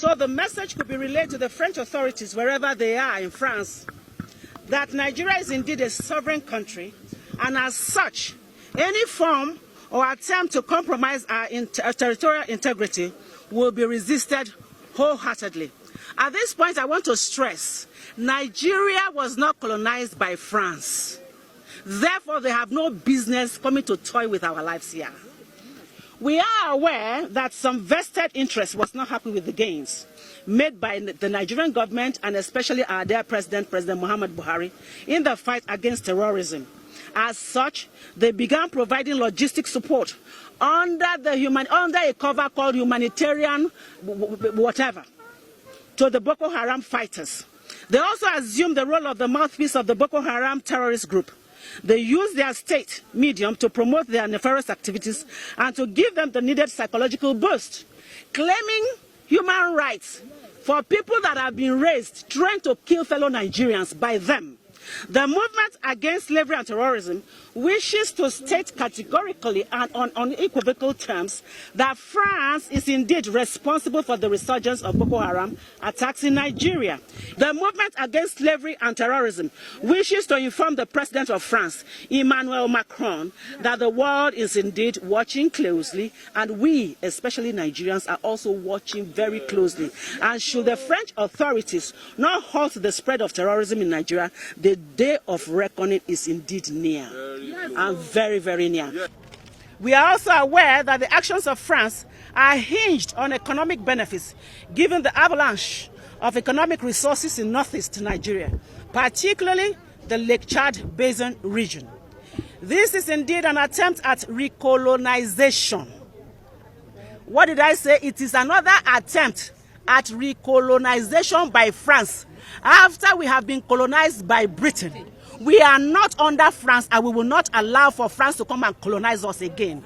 So the message could be relayed to the French authorities wherever they are in France that Nigeria is indeed a sovereign country, and as such, any form or attempt to compromise our territorial integrity will be resisted wholeheartedly. At this point, I want to stress, Nigeria was not colonized by France. Therefore, they have no business coming to toy with our lives here. We are aware that some vested interest was not happy with the gains made by the Nigerian government and especially our dear President Muhammad Buhari, in the fight against terrorism. As such, they began providing logistic support under a cover called humanitarian whatever to the Boko Haram fighters. They also assumed the role of the mouthpiece of the Boko Haram terrorist group. They use their state medium to promote their nefarious activities and to give them the needed psychological boost, claiming human rights for people that have been raised, trained to kill fellow Nigerians by them. The movement against slavery and terrorism wishes to state categorically and on unequivocal terms that France is indeed responsible for the resurgence of Boko Haram attacks in Nigeria. The movement against slavery and terrorism wishes to inform the President of France, Emmanuel Macron, that the world is indeed watching closely, and we, especially Nigerians, are also watching very closely. And should the French authorities not halt the spread of terrorism in Nigeria, the day of reckoning is indeed near, and very, very near. We are also aware that the actions of France are hinged on economic benefits, given the avalanche of economic resources in northeast Nigeria, particularly the Lake Chad Basin region. This is indeed an attempt at recolonization. What did I say? It is another attempt at recolonization by France after we have been colonized by Britain. We are not under France, and we will not allow for France to come and colonize us again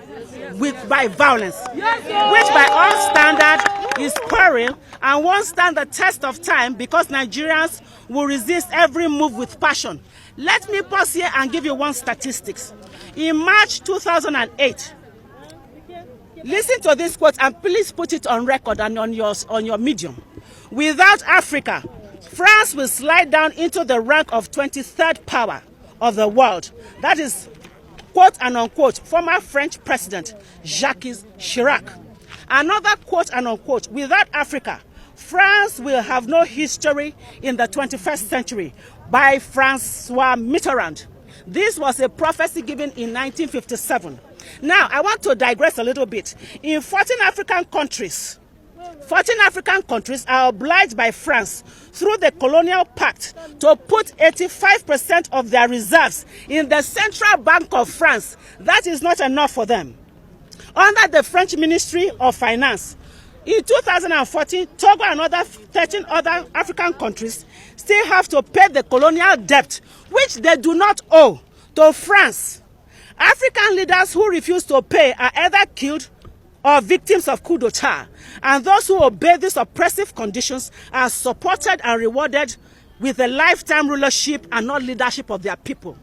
by violence, which by all standards is peril and won't stand the test of time, because Nigerians will resist every move with passion. Let me pause here and give you one statistics. In March 2008, listen to this quote and please put it on record and on your medium. Without Africa, France will slide down into the rank of 23rd power of the world. That is, quote and unquote, former French President Jacques Chirac. Another quote and unquote, without Africa, France will have no history in the 21st century, by Francois Mitterrand. This was a prophecy given in 1957. Now, I want to digress a little bit. In 14 African countries are obliged by France through the colonial pact to put 85% of their reserves in the Central Bank of France. That is not enough for them. Under the French Ministry of Finance, in 2014, Togo and 13 other African countries still have to pay the colonial debt, which they do not owe, to France. African leaders who refuse to pay are either killed or victims of coup d'etat, and those who obey these oppressive conditions are supported and rewarded with a lifetime rulership and not leadership of their people.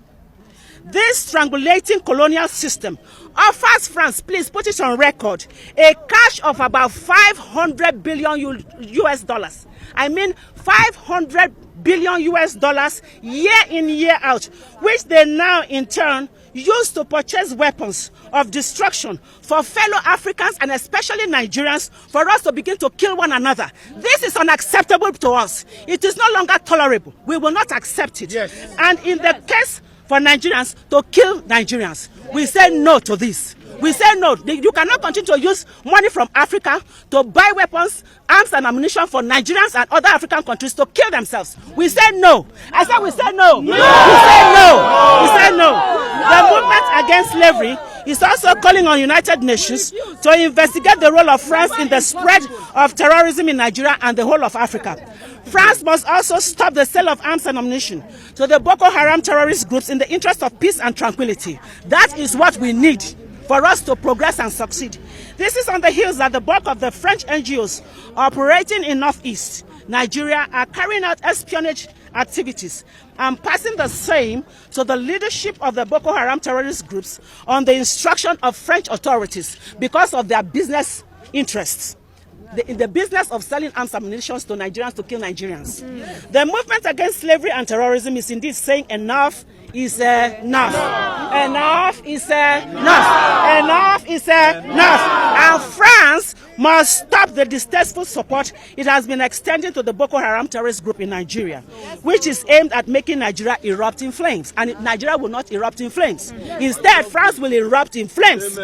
This strangulating colonial system offers France, please put it on record, a cash of about 500 billion US dollars. I mean 500 billion US dollars year in, year out, which they now in turn use to purchase weapons of destruction for fellow Africans and especially Nigerians, for us to begin to kill one another. This is unacceptable to us. It is no longer tolerable. We will not accept it. Yes. And in the case for Nigerians to kill Nigerians, we say no to this. We say no. You cannot continue to use money from Africa to buy weapons, arms and ammunition for Nigerians and other African countries to kill themselves. We say no. I said we say no. No. We say no. We say no. The movement against slavery is also calling on United Nations to investigate the role of France in the spread of terrorism in Nigeria and the whole of Africa. France must also stop the sale of arms and ammunition to the Boko Haram terrorist groups in the interest of peace and tranquility. That is what we need for us to progress and succeed. This is on the heels that the bulk of the French NGOs operating in Northeast Nigeria are carrying out espionage activities and passing the same to the leadership of the Boko Haram terrorist groups on the instruction of French authorities because of their business interests. in the business of selling arms and ammunition to Nigerians to kill Nigerians. The movement against slavery and terrorism is indeed saying enough is enough. Enough is enough. Enough is enough. And France must stop the distasteful support it has been extending to the Boko Haram terrorist group in Nigeria, which is aimed at making Nigeria erupt in flames. And Nigeria will not erupt in flames. Instead, France will erupt in flames.